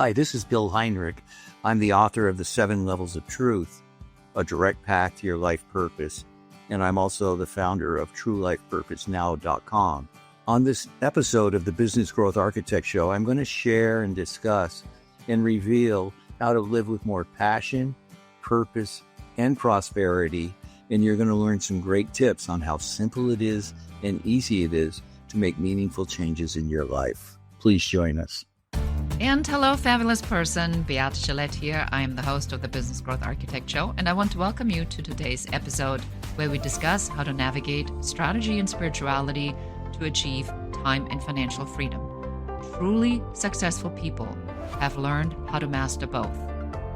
Hi, this is Bill Heinrich. I'm the author of The 7 Levels of Truth, a direct path to your life purpose, and I'm also the founder of TrueLifePurposeNow.com. On this episode of the Business Growth Architect Show, I'm going to share and discuss and reveal how to live with more passion, purpose, and prosperity, and you're going to learn some great tips on how simple it is and easy it is to make meaningful changes in your life. Please join us. And hello, fabulous person. Beate Gillette here. I am the host of the Business Growth Architect Show, and I want to welcome you to today's episode where we discuss how to navigate strategy and spirituality to achieve time and financial freedom. Truly successful people have learned how to master both,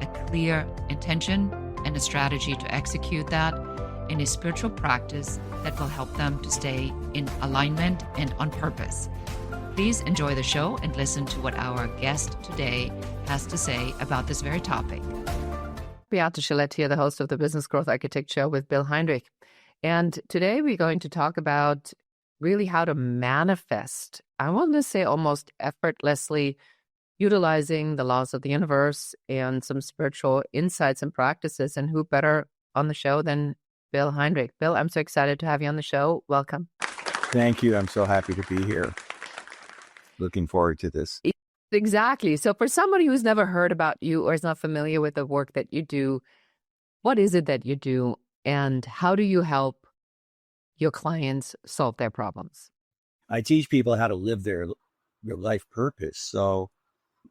a clear intention and a strategy to execute that in a spiritual practice that will help them to stay in alignment and on purpose. Please enjoy the show and listen to what our guest today has to say about this very topic. Beate Gillette here, the host of the Business Growth Architect Show with Bill Heinrich. And today we're going to talk about really how to manifest, I want to say almost effortlessly, utilizing the laws of the universe and some spiritual insights and practices. And who better on the show than Bill Heinrich? Bill, I'm so excited to have you on the show. Welcome. Thank you. I'm so happy to be here. Looking forward to this. Exactly. So for somebody who's never heard about you or is not familiar with the work that you do, what is it that you do and how do you help your clients solve their problems? I teach people how to live their life purpose. So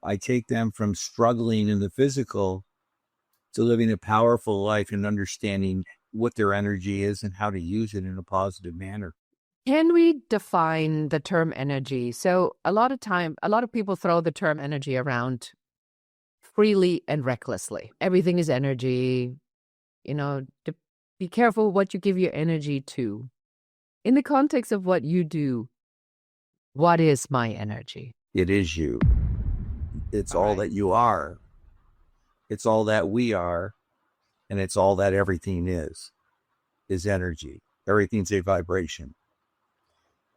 I take them from struggling in the physical to living a powerful life and understanding what their energy is and how to use it in a positive manner. Can we define the term energy? So a lot of people throw the term energy around freely and recklessly. Everything is energy. Be careful what you give your energy to. In the context of what you do, what is my energy? It is you. It's all that you are. It's all that we are. And it's all that everything is energy. Everything's a vibration.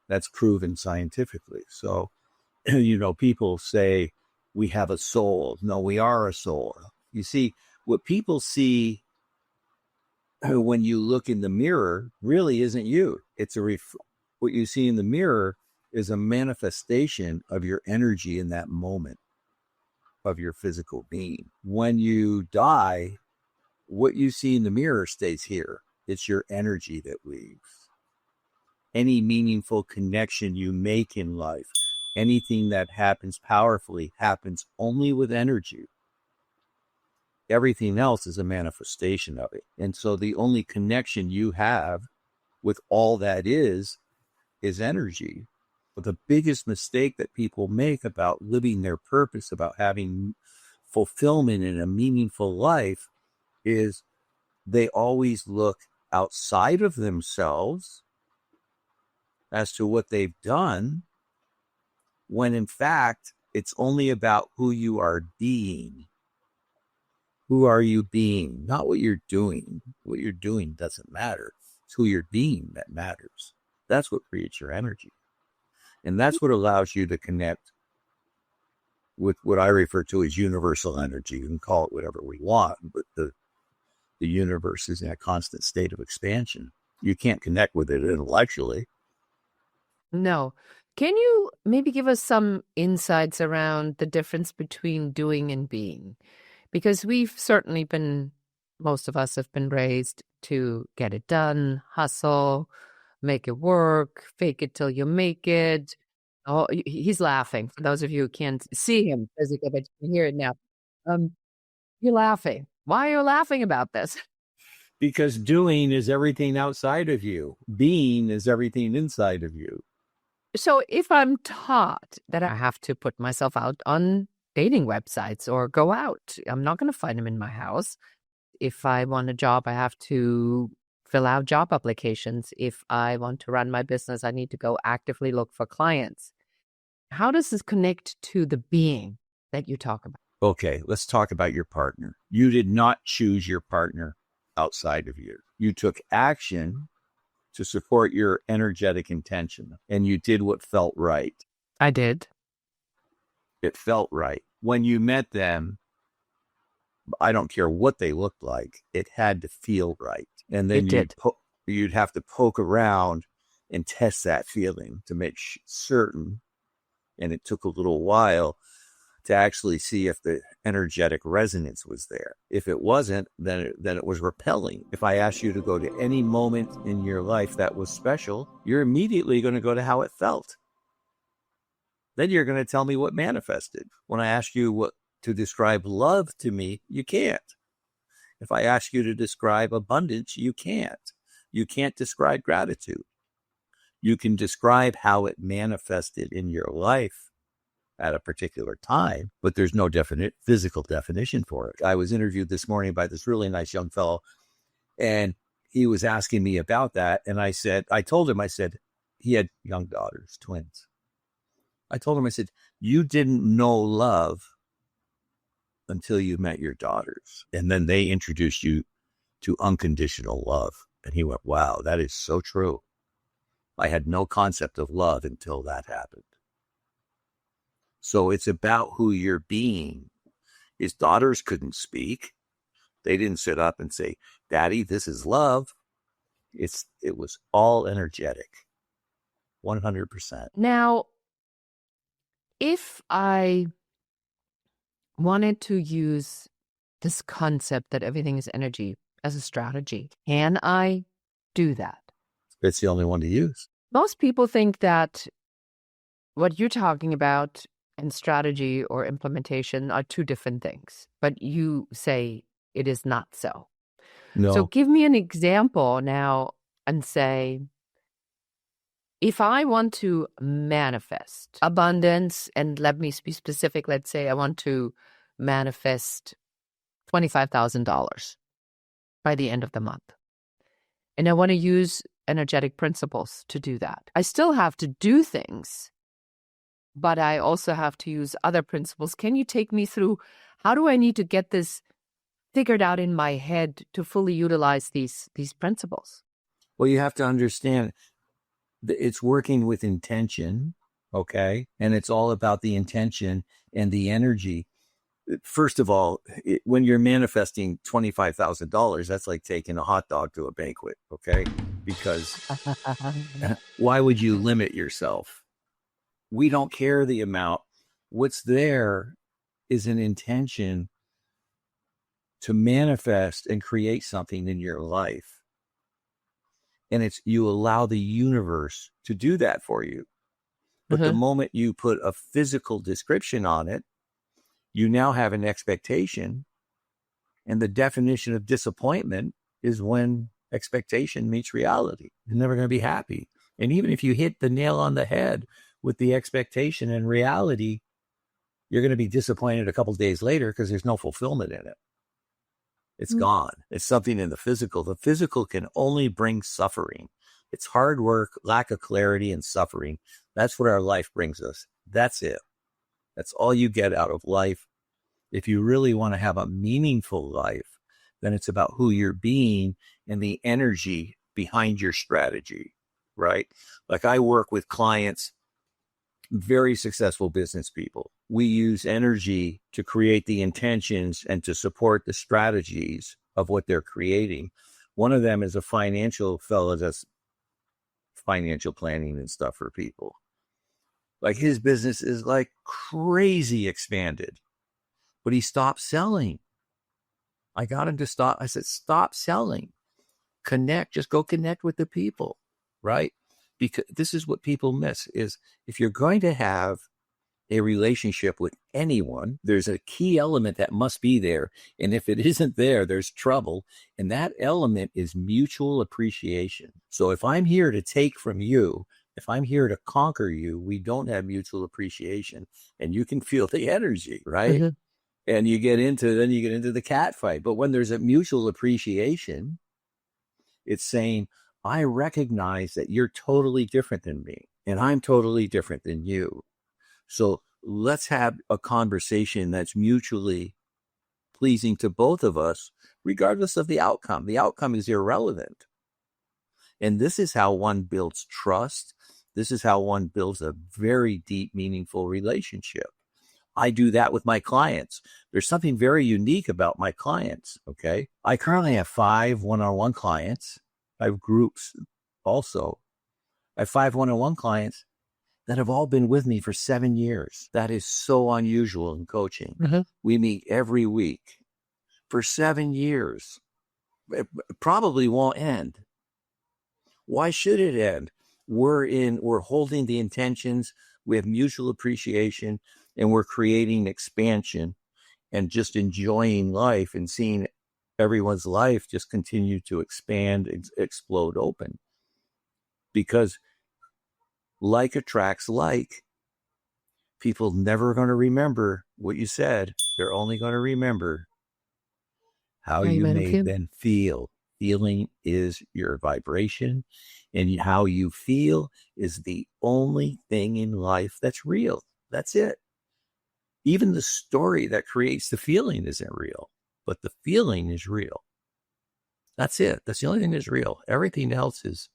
That's proven scientifically. So, people say we have a soul. No, we are a soul. You see, what people see when you look in the mirror really isn't you. It's what you see in the mirror is a manifestation of your energy in that moment of your physical being. When you die, what you see in the mirror stays here. It's your energy that leaves. Any meaningful connection you make in life, anything that happens powerfully happens only with energy. Everything else is a manifestation of it. And so the only connection you have with all that is energy. But the biggest mistake that people make about living their purpose, about having fulfillment in a meaningful life, is they always look outside of themselves as to what they've done, when in fact, it's only about who you are being. Who are you being? Not what you're doing. What you're doing doesn't matter. It's who you're being that matters. That's what creates your energy. And that's what allows you to connect with what I refer to as universal energy. You can call it whatever we want, but the universe is in a constant state of expansion. You can't connect with it intellectually. No. Can you maybe give us some insights around the difference between doing and being? Because we've certainly most of us have been raised to get it done, hustle, make it work, fake it till you make it. Oh, he's laughing. For those of you who can't see him physically, but you can hear it now. You're laughing. Why are you laughing about this? Because doing is everything outside of you. Being is everything inside of you. So if I'm taught that I have to put myself out on dating websites or go out, I'm not going to find them in my house. If I want a job, I have to fill out job applications. If I want to run my business, I need to go actively look for clients. How does this connect to the being that you talk about? Okay, let's talk about your partner. You did not choose your partner outside of you. You took action to support your energetic intention, and you did what felt right. I did. It felt right. when you met them, I don't care what they looked like, it had to feel right. And then It did. you'd have to poke around and test that feeling to make certain. And it took a little while to actually see if the energetic resonance was there. If it wasn't, then it was repelling. If I asked you to go to any moment in your life that was special, you're immediately going to go to how it felt. Then you're going to tell me what manifested. When I ask you to describe love to me, you can't. If I ask you to describe abundance, you can't. You can't describe gratitude. You can describe how it manifested in your life at a particular time, but there's no definite physical definition for it. I was interviewed this morning by this really nice young fellow, and he was asking me about that. And I told him, he had young daughters, twins. I told him, I said, you didn't know love until you met your daughters. And then they introduced you to unconditional love. And he went, wow, that is so true. I had no concept of love until that happened. So it's about who you're being. His daughters couldn't speak. They didn't sit up and say, Daddy, this is love. It was all energetic. 100%. Now, if I wanted to use this concept that everything is energy as a strategy, can I do that? It's the only one to use. Most people think that what you're talking about and strategy or implementation are two different things, but you say it is not so. No. So give me an example now and say, if I want to manifest abundance, and let me be specific, let's say I want to manifest $25,000 by the end of the month, and I want to use energetic principles to do that. I still have to do things, but I also have to use other principles. Can you take me through how do I need to get this figured out in my head to fully utilize these principles? Well, you have to understand it's working with intention, okay? And it's all about the intention and the energy. First of all, when you're manifesting $25,000, that's like taking a hot dog to a banquet, okay? Because why would you limit yourself? We don't care the amount. What's there is an intention to manifest and create something in your life. And you allow the universe to do that for you. But the moment you put a physical description on it, you now have an expectation. And the definition of disappointment is when expectation meets reality. You're never going to be happy. And even if you hit the nail on the head with the expectation and reality, you're going to be disappointed a couple of days later because there's no fulfillment in it. It's gone. It's something in the physical. The physical can only bring suffering. It's hard work, lack of clarity, and suffering. That's what our life brings us. That's it. That's all you get out of life. If you really want to have a meaningful life, then it's about who you're being and the energy behind your strategy, right? Like I work with clients, very successful business people. We use energy to create the intentions and to support the strategies of what they're creating. One of them is a financial fellow that's financial planning and stuff for people. Like his business is like crazy expanded, but he stopped selling. I got him to stop. I said, stop selling. Connect. Just go connect with the people, right? Because this is what people miss is if you're going to have a relationship with anyone, there's a key element that must be there. And if it isn't there, there's trouble. And that element is mutual appreciation. So if I'm here to take from you, if I'm here to conquer you, we don't have mutual appreciation. And you can feel the energy, right? Mm-hmm. And you get into the cat fight. But when there's a mutual appreciation, it's saying, I recognize that you're totally different than me, and I'm totally different than you. So let's have a conversation that's mutually pleasing to both of us, regardless of the outcome. The outcome is irrelevant. And this is how one builds trust. This is how one builds a very deep, meaningful relationship. I do that with my clients. There's something very unique about my clients. Okay. I currently have 5 one-on-one clients. I have groups also. I have 5 one-on-one clients that have all been with me for 7 years. That is so unusual in coaching. Mm-hmm. We meet every week for 7 years. It probably won't end. Why should it end? We're holding the intentions. We have mutual appreciation, and we're creating expansion and just enjoying life and seeing everyone's life just continue to expand, explode open. Because like attracts like. People never going to remember what you said. They're only going to remember how How you you made them made feel. them feel. Feeling is your vibration, and how you feel is the only thing in life that's real. That's it. Even the story that creates the feeling isn't real, but the feeling is real. That's it. That's the only thing that's real. Everything else is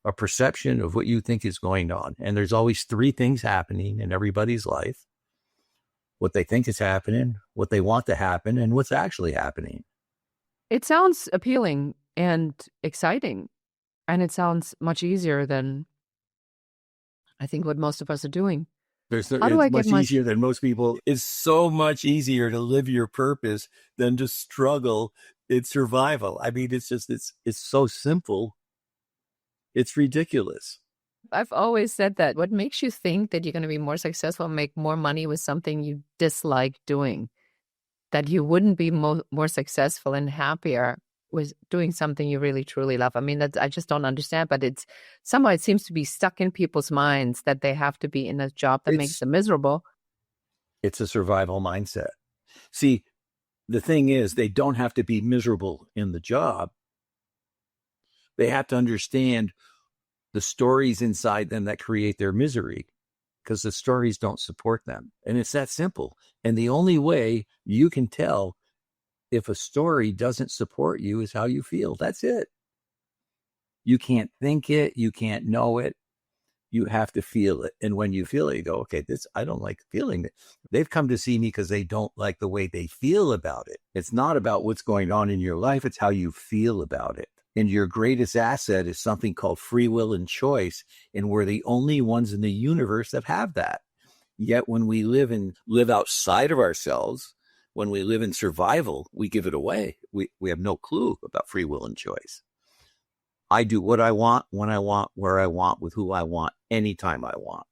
a perception of what you think is going on. And there's always 3 things happening in everybody's life: what they think is happening, what they want to happen, and what's actually happening. It sounds appealing and exciting, and it sounds much easier than I think what most of us are doing. How do It's I get much my... easier than most people. It's so much easier to live your purpose than to struggle in survival. I mean, it's so simple. It's ridiculous. I've always said that what makes you think that you're going to be more successful and make more money with something you dislike doing, that you wouldn't be more successful and happier with doing something you really truly love. I mean, that's, I just don't understand, but it's somehow it seems to be stuck in people's minds that they have to be in a job that makes them miserable. It's a survival mindset. See, the thing is, they don't have to be miserable in the job. They have to understand the stories inside them that create their misery, because the stories don't support them. And it's that simple. And the only way you can tell if a story doesn't support you is how you feel. That's it. You can't think it. You can't know it. You have to feel it. And when you feel it, you go, okay, I don't like feeling it. They've come to see me because they don't like the way they feel about it. It's not about what's going on in your life. It's how you feel about it. And your greatest asset is something called free will and choice. And we're the only ones in the universe that have that. Yet when we live outside of ourselves, when we live in survival, we give it away. We have no clue about free will and choice. I do what I want, when I want, where I want, with who I want, anytime I want.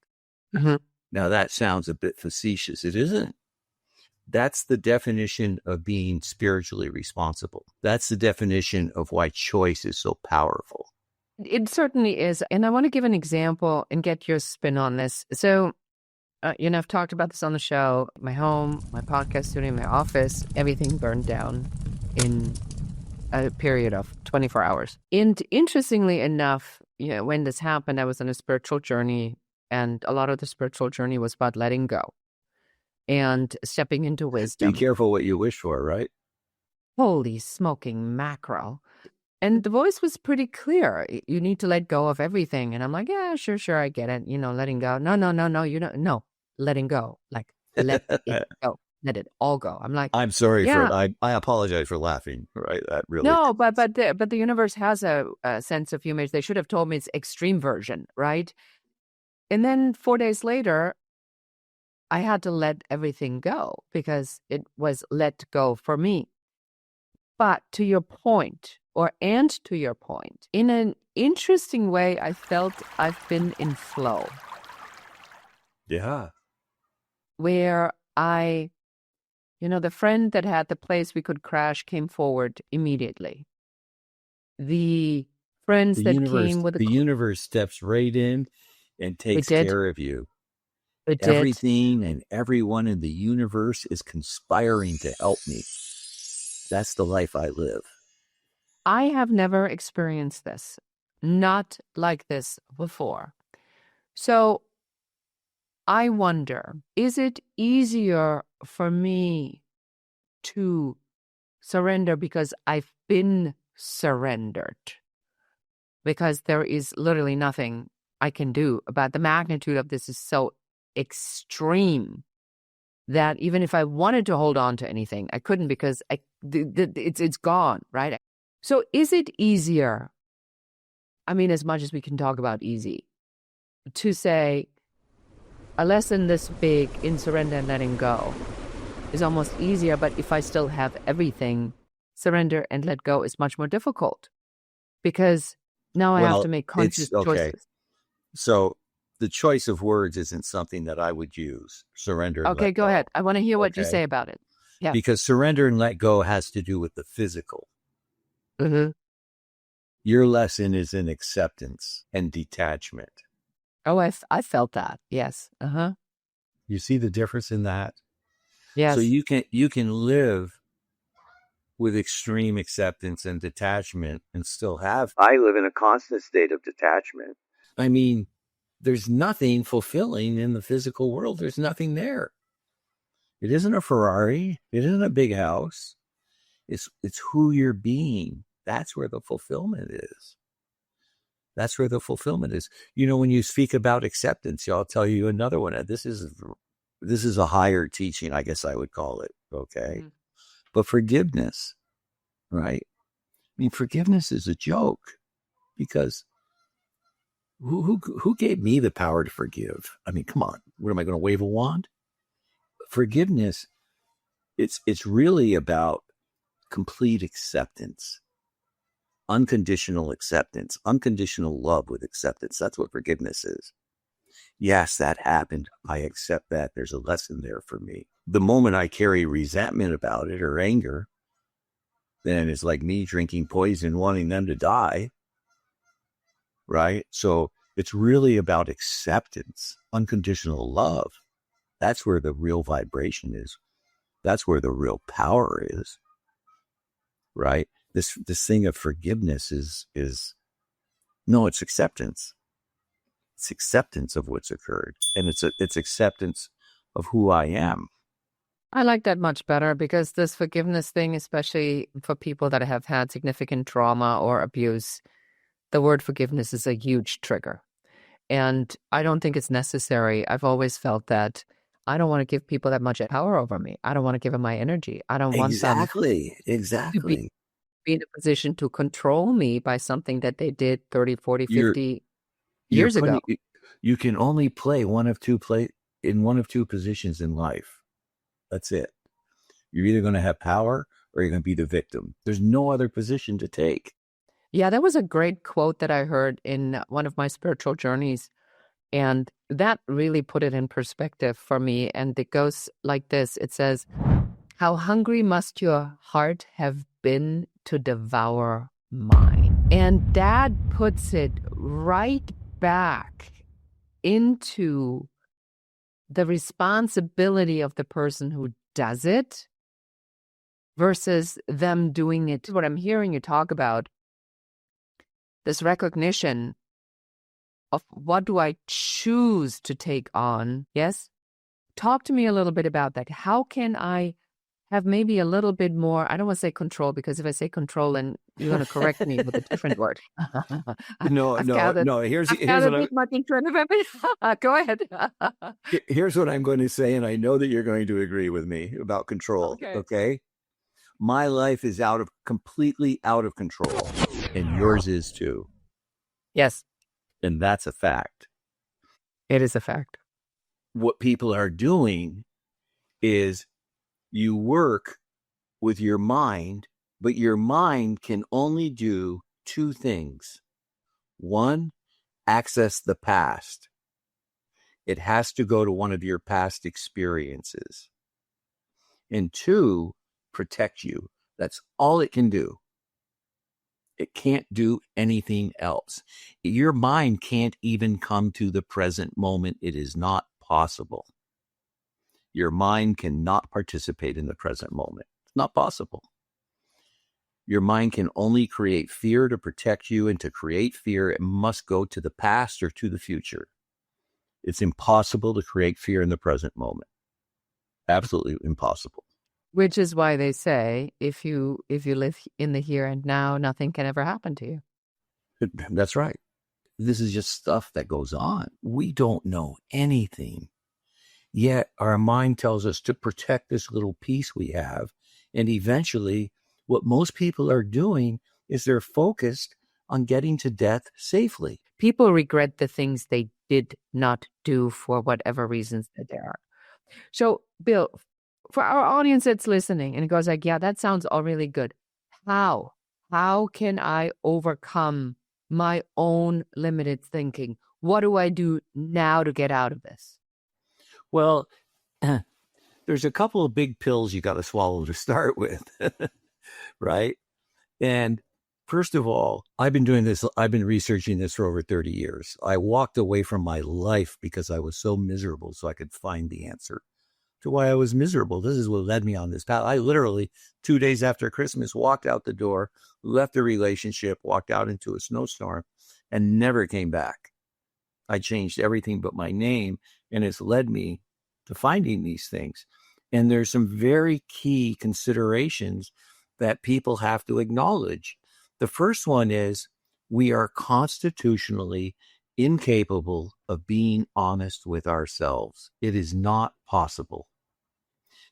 Mm-hmm. Now that sounds a bit facetious. It isn't. That's the definition of being spiritually responsible. That's the definition of why choice is so powerful. It certainly is. And I want to give an example and get your spin on this. So, I've talked about this on the show. My home, my podcast studio, my office, everything burned down in a period of 24 hours. And interestingly enough, when this happened, I was on a spiritual journey, and a lot of the spiritual journey was about letting go and stepping into wisdom. Be careful what you wish for, right? Holy smoking mackerel. And the voice was pretty clear. You need to let go of everything. And I'm like, yeah, sure, I get it. Letting go. No, no, letting go. Like, let it go. Let it all go. I'm like, I'm sorry yeah. for it. I apologize for laughing, right? That really. No, but the universe has a sense of humor. They should have told me it's extreme version, right? And then 4 days later, I had to let everything go because it was let go for me. But to your point, in an interesting way, I felt I've been in flow. Yeah. Where the friend that had the place we could crash came forward immediately. The friends that came with the universe steps right in and takes care of you. Everything and everyone in the universe is conspiring to help me. That's the life I live. I have never experienced this, not like this before. So I wonder, is it easier for me to surrender because I've been surrendered? Because there is literally nothing I can do about the magnitude of this is so extreme that even if I wanted to hold on to anything, I couldn't because it's gone, right? So is it easier? I mean, as much as we can talk about easy, to say a lesson this big in surrender and letting go is almost easier, but if I still have everything, surrender and let go is much more difficult because now I have to make conscious choices. So the choice of words isn't something that I would use. Surrender and Okay, let go ahead. I want to hear what you Okay. say about it. Yeah. Because surrender and let go has to do with the physical. Mm-hmm. Your lesson is in acceptance and detachment. Oh, I felt that. Yes. Uh-huh. You see the difference in that? Yes. So you can live with extreme acceptance and detachment and still have. I live in a constant state of detachment. I mean, there's nothing fulfilling in the physical world. There's nothing there. It isn't a Ferrari. It isn't a big house. It's who you're being. That's where the fulfillment is. That's where the fulfillment is. You know, when you speak about acceptance, I'll tell you another one. This is a higher teaching, I guess I would call it. Okay. Mm-hmm. But forgiveness, right? I mean, forgiveness is a joke because who gave me the power to forgive? I mean, come on. What am I going to wave a wand? Forgiveness, it's really about complete acceptance. Unconditional acceptance, unconditional love with acceptance. That's what forgiveness is. Yes, that happened. I accept that. There's a lesson there for me. The moment I carry resentment about it or anger, then it's like me drinking poison, wanting them to die. Right? So it's really about acceptance, unconditional love. That's where the real vibration is. That's where the real power is. Right? This thing of forgiveness is no, it's acceptance. It's acceptance of what's occurred, and it's acceptance of who I am. I like that much better because this forgiveness thing, especially for people that have had significant trauma or abuse, the word forgiveness is a huge trigger. And I don't think it's necessary. I've always felt that I don't want to give people that much power over me. I don't want to give them my energy. I don't want them to be in a position to control me by something that they did 30, 40, 50 years ago. You can only play in one of two positions in life. That's it. You're either going to have power or you're going to be the victim. There's no other position to take. Yeah, that was a great quote that I heard in one of my spiritual journeys. And that really put it in perspective for me. And it goes like this. It says, "How hungry must your heart have been to devour mine?" And that puts it right back into the responsibility of the person who does it versus them doing it. What I'm hearing you talk about, this recognition of what do I choose to take on? Yes? Talk to me a little bit about that. How can I have maybe a little bit more, I don't want to say control, because if I say control, then you're going to correct me with a different word. No. Here's what Go ahead. Here's what I'm going to say, and I know that you're going to agree with me about control. Okay? My life is completely out of control, and yours is too. Yes. And that's a fact. It is a fact. What people are doing is you work with your mind, but your mind can only do two things. One, access the past. It has to go to one of your past experiences. And two, protect you. That's all it can do. It can't do anything else. Your mind can't even come to the present moment. It is not possible. Your mind cannot participate in the present moment. It's not possible. Your mind can only create fear to protect you, and to create fear, it must go to the past or to the future. It's impossible to create fear in the present moment. Absolutely impossible. Which is why they say, if you live in the here and now, nothing can ever happen to you. That's right. This is just stuff that goes on. We don't know anything. Yet our mind tells us to protect this little piece we have. And eventually, what most people are doing is they're focused on getting to death safely. People regret the things they did not do for whatever reasons that there are. So, Bill, for our audience that's listening and it goes like, yeah, that sounds all really good. How? How can I overcome my own limited thinking? What do I do now to get out of this? Well, there's a couple of big pills you got to swallow to start with, right? And first of all, I've been researching this for over 30 years. I walked away from my life because I was so miserable so I could find the answer to why I was miserable. This is what led me on this path. I literally, 2 days after Christmas, walked out the door, left a relationship, walked out into a snowstorm, and never came back. I changed everything but my name, and it's led me to finding these things. And there's some very key considerations that people have to acknowledge. The first one is we are constitutionally incapable of being honest with ourselves. It is not possible.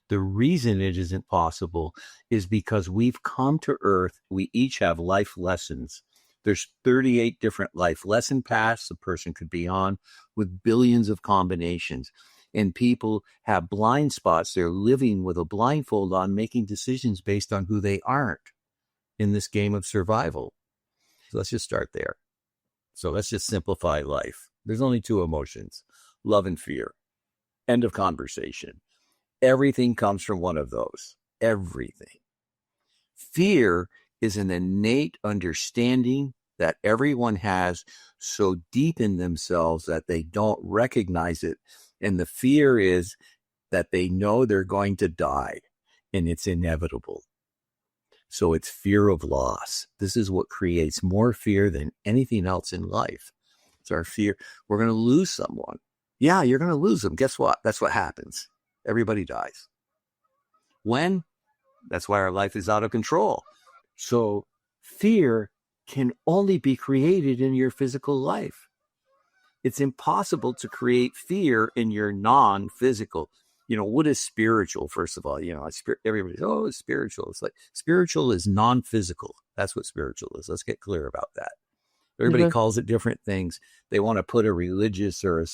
The reason it isn't possible is because we've come to Earth. We each have life lessons. There's 38 different life lesson paths a person could be on with billions of combinations. And people have blind spots. They're living with a blindfold on, making decisions based on who they aren't in this game of survival. So let's just start there. So let's just simplify life. There's only two emotions, love and fear. End of conversation. Everything comes from one of those. Everything. Fear is an innate understanding that everyone has so deep in themselves that they don't recognize it. And the fear is that they know they're going to die and it's inevitable. So it's fear of loss. This is what creates more fear than anything else in life. It's our fear. We're going to lose someone. Yeah, you're going to lose them. Guess what? That's what happens. Everybody dies. When? That's why our life is out of control. So fear can only be created in your physical life. It's impossible to create fear in your non-physical. What is spiritual? First of all, everybody's, it's spiritual. It's like spiritual is non-physical. That's what spiritual is. Let's get clear about that. Everybody calls it different things. They want to put a religious or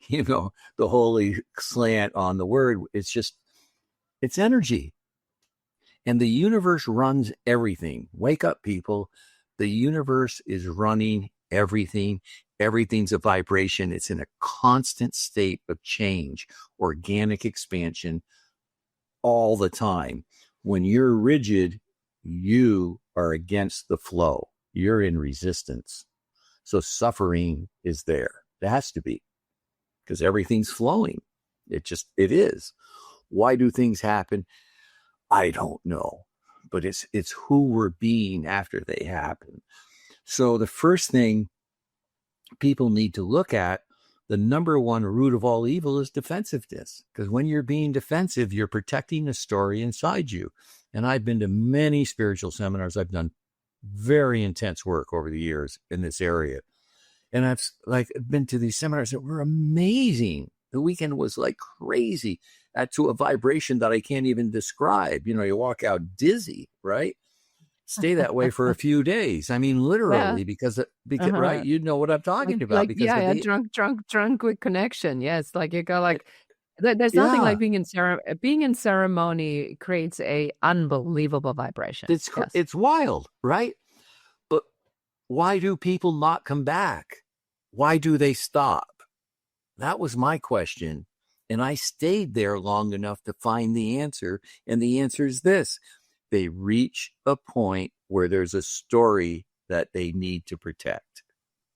the holy slant on the word. It's energy. And the universe runs everything. Wake up, people. The universe is running everything. Everything's a vibration. It's in a constant state of change, organic expansion all the time. When you're rigid, you are against the flow. You're in resistance. So suffering is there. It has to be because everything's flowing. It is. Why do things happen? I don't know, but it's who we're being after they happen. So the first thing people need to look at, the number one root of all evil is defensiveness. Because when you're being defensive, you're protecting the story inside you. And I've been to many spiritual seminars. I've done very intense work over the years in this area. And I've been to these seminars that were amazing. The weekend was like crazy to a vibration that I can't even describe. You walk out dizzy, right? Stay that way for a few days. I mean, literally, because right, you know what I'm talking about. Because drunk with connection. Yes, like you go there's nothing like being in ceremony creates a unbelievable vibration. It's wild, right? But why do people not come back? Why do they stop? That was my question. And I stayed there long enough to find the answer. And the answer is this. They reach a point where there's a story that they need to protect.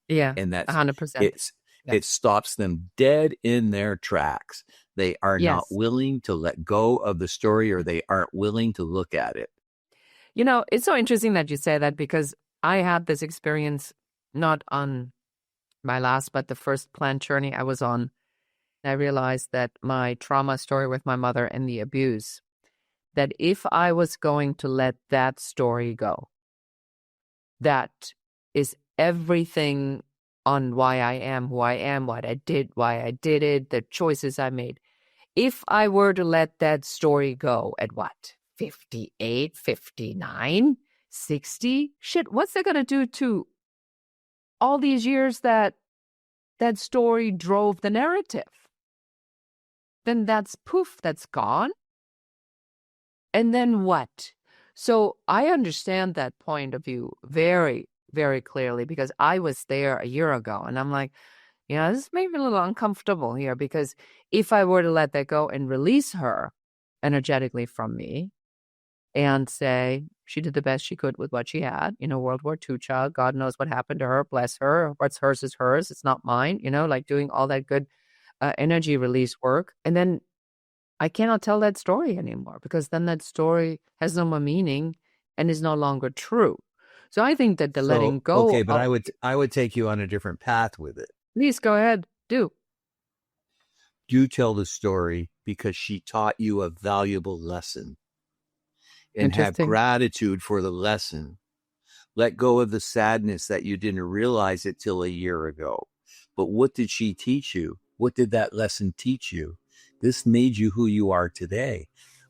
Yeah, and that's 100%. It stops them dead in their tracks. They are not willing to let go of the story, or they aren't willing to look at it. It's so interesting that you say that, because I had this experience not on my last, but the first planned journey I was on. I realized that my trauma story with my mother and the abuse, that if I was going to let that story go, that is everything on why I am who I am, what I did, why I did it, the choices I made. if I were to let that story go at what? 58, 59, 60? Shit, what's that going to do to all these years that that story drove the narrative? Then that's poof, that's gone. And then what? So I understand that point of view very, very clearly because I was there a year ago and I'm like, this made me a little uncomfortable here because if I were to let that go and release her energetically from me and say she did the best she could with what she had, World War II child, God knows what happened to her, bless her, what's hers is hers, it's not mine, like doing all that good energy release work. And then I cannot tell that story anymore because then that story has no more meaning and is no longer true. So I think that the letting go. Okay, but I would take you on a different path with it. Please go ahead. Do. You tell the story because she taught you a valuable lesson and have gratitude for the lesson. Let go of the sadness that you didn't realize it till a year ago. But what did she teach you? What did that lesson teach you? This made you who you are today.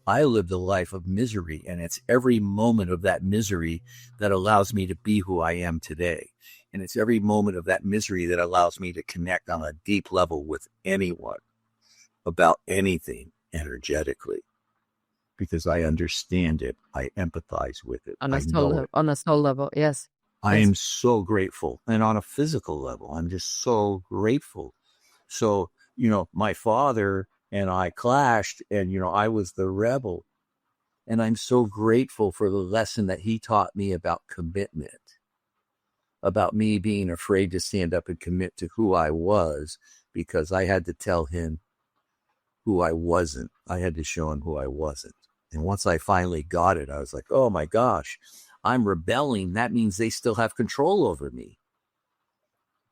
I lived a life of misery, and it's every moment of that misery that allows me to be who I am today. And it's every moment of that misery that allows me to connect on a deep level with anyone about anything energetically. Because I understand it. I empathize with it. On a soul level, yes. I am so grateful. And on a physical level, I'm just so grateful. So, my father and I clashed and, I was the rebel. And I'm so grateful for the lesson that he taught me about commitment, about me being afraid to stand up and commit to who I was because I had to tell him who I wasn't. I had to show him who I wasn't. And once I finally got it, I was like, oh my gosh, I'm rebelling. That means they still have control over me.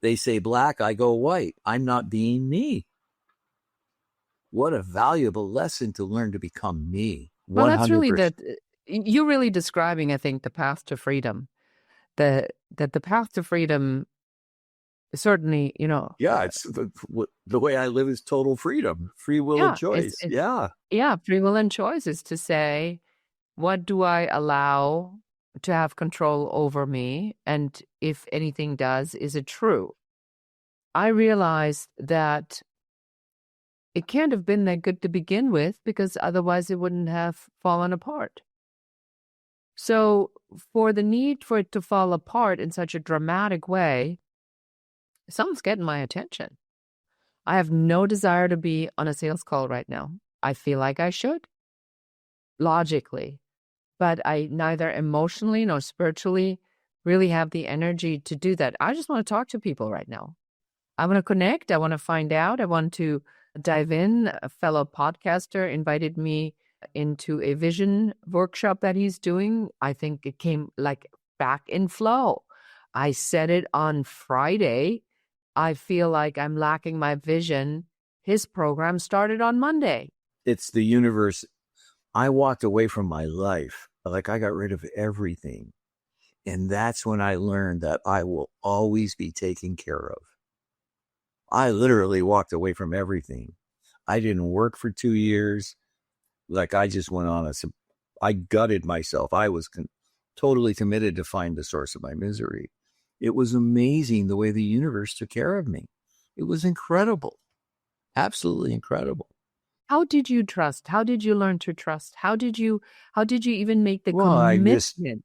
They say black, I go white. I'm not being me. What a valuable lesson to learn to become me. 100%. Well, that's really you're really describing, I think, the path to freedom. That the path to freedom certainly, Yeah, it's the way I live is total freedom, free will and choice. Yeah, free will and choice is to say, what do I allow to have control over me? And if anything does, is it true? I realized that it can't have been that good to begin with because otherwise it wouldn't have fallen apart. So for the need for it to fall apart in such a dramatic way, something's getting my attention. I have no desire to be on a sales call right now. I feel like I should, logically, but I neither emotionally nor spiritually really have the energy to do that. I just want to talk to people right now. I want to connect. I want to find out. I want to dive in. A fellow podcaster invited me into a vision workshop that he's doing. I think it came like back in flow. I said it on Friday. I feel like I'm lacking my vision. His program started on Monday. It's the universe. I walked away from my life. Like I got rid of everything. And that's when I learned that I will always be taken care of. I literally walked away from everything. I didn't work for 2 years. Like I just went on I gutted myself. I was totally committed to find the source of my misery. It was amazing the way the universe took care of me. It was incredible. Absolutely incredible. How did you trust? How did you learn to trust? How did you even make the commitment?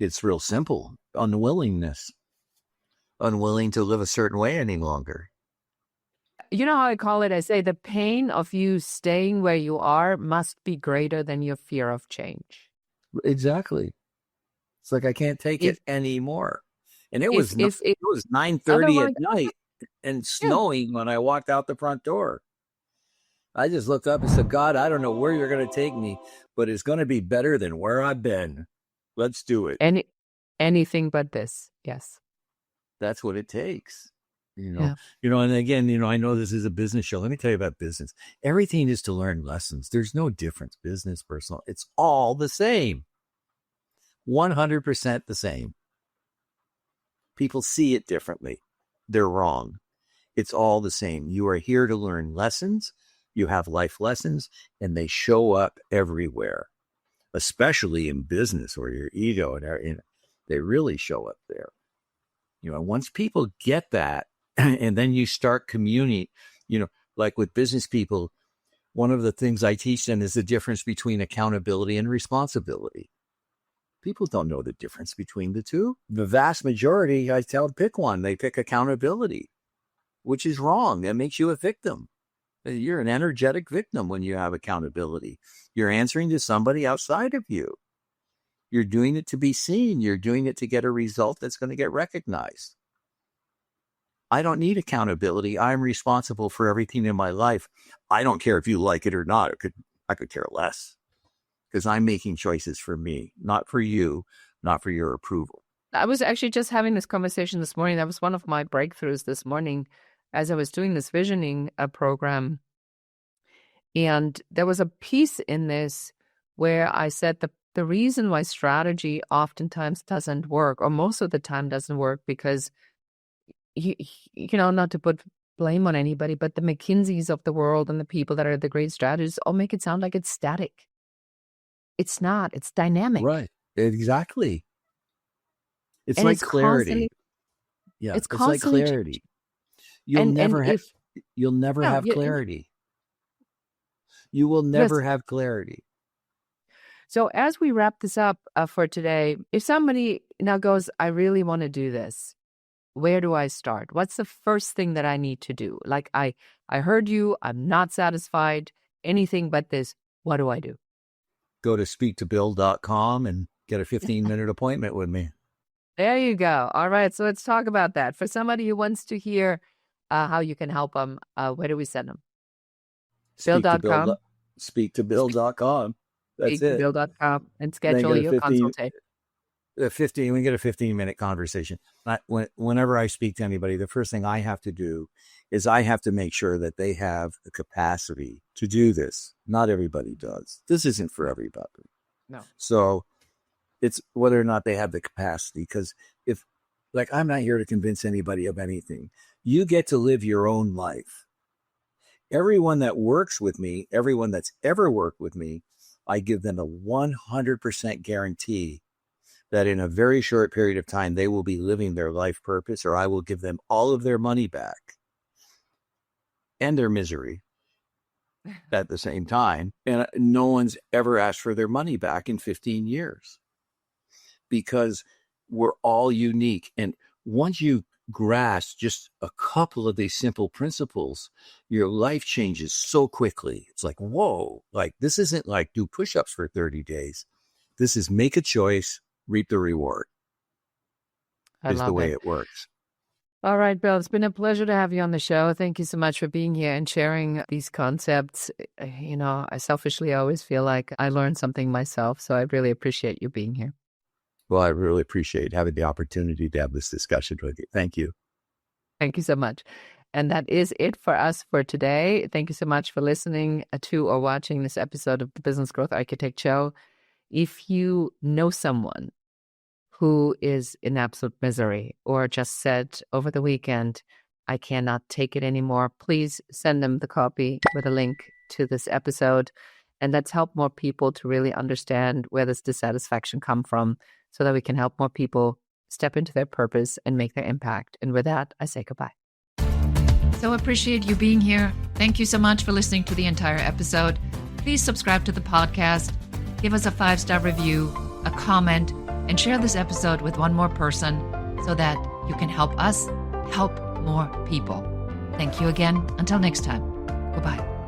It's real simple. Unwillingness. Unwilling to live a certain way any longer. You know how I call it? I say the pain of you staying where you are must be greater than your fear of change. Exactly. It's like I can't take it anymore. And it was 9:30 at night and snowing when I walked out the front door. I just looked up and said, God, I don't know where you're going to take me, but it's going to be better than where I've been. Let's do it. Anything but this. Yes. That's what it takes. And again, I know this is a business show. Let me tell you about business. Everything is to learn lessons. There's no difference. Business, personal. It's all the same. 100% the same. People see it differently. They're wrong. It's all the same. You are here to learn lessons You have life lessons, and they show up everywhere, especially in business or your ego. And they really show up there. Once people get that, and then you start communing, like with business people, one of the things I teach them is the difference between accountability and responsibility. People don't know the difference between the two. The vast majority, I tell them, pick one. They pick accountability, which is wrong. That makes you a victim. You're an energetic victim when you have accountability. You're answering to somebody outside of you. You're doing it to be seen. You're doing it to get a result that's going to get recognized. I don't need accountability. I'm responsible for everything in my life. I don't care if you like it or not. I could care less, because I'm making choices for me, not for you, not for your approval. I was actually just having this conversation this morning. That was one of my breakthroughs this morning as I was doing this visioning program. And there was a piece in this where I said the reason why strategy oftentimes doesn't work, or most of the time doesn't work, because, not to put blame on anybody, but the McKinseys of the world and the people that are the great strategists all make it sound like it's static. It's not. It's dynamic. Right. Exactly. It's like clarity. Yeah. It's like clarity. You'll never have clarity. You will never have clarity. So as we wrap this up for today, if somebody now goes, I really want to do this, where do I start? What's the first thing that I need to do? Like, I heard you, I'm not satisfied, anything but this. What do I do? Go to speaktobill.com and get a 15-minute appointment with me. There you go. All right. So let's talk about that. For somebody who wants to hear how you can help them, where do we send them? Bill.com? Speaktobill.com. That's it. Bill.com and schedule your consultation. We get a 15-minute conversation. Whenever I speak to anybody, the first thing I have to do is I have to make sure that they have the capacity to do this. Not everybody does. This isn't for everybody. No. So it's whether or not they have the capacity. Because I'm not here to convince anybody of anything. You get to live your own life. Everyone that works with me, everyone that's ever worked with me, I give them a 100% guarantee that in a very short period of time, they will be living their life purpose, or I will give them all of their money back and their misery at the same time. And no one's ever asked for their money back in 15 years because we're all unique. And once you grasp just a couple of these simple principles, your life changes so quickly. It's like, whoa, like this isn't like do push-ups for 30 days. This is make a choice, reap the reward. Is the way it works. All right, Bill, it's been a pleasure to have you on the show. Thank you so much for being here and sharing these concepts. I selfishly always feel like I learned something myself, so I really appreciate you being here. Well, I really appreciate having the opportunity to have this discussion with you. Thank you. Thank you so much. And that is it for us for today. Thank you so much for listening to or watching this episode of the Business Growth Architect Show. If you know someone who is in absolute misery or just said over the weekend, I cannot take it anymore, please send them the copy with a link to this episode. And let's help more people to really understand where this dissatisfaction come from so that we can help more people step into their purpose and make their impact. And with that, I say goodbye. So appreciate you being here. Thank you so much for listening to the entire episode. Please subscribe to the podcast, give us a 5-star review, a comment, and share this episode with one more person so that you can help us help more people. Thank you again. Until next time. Goodbye.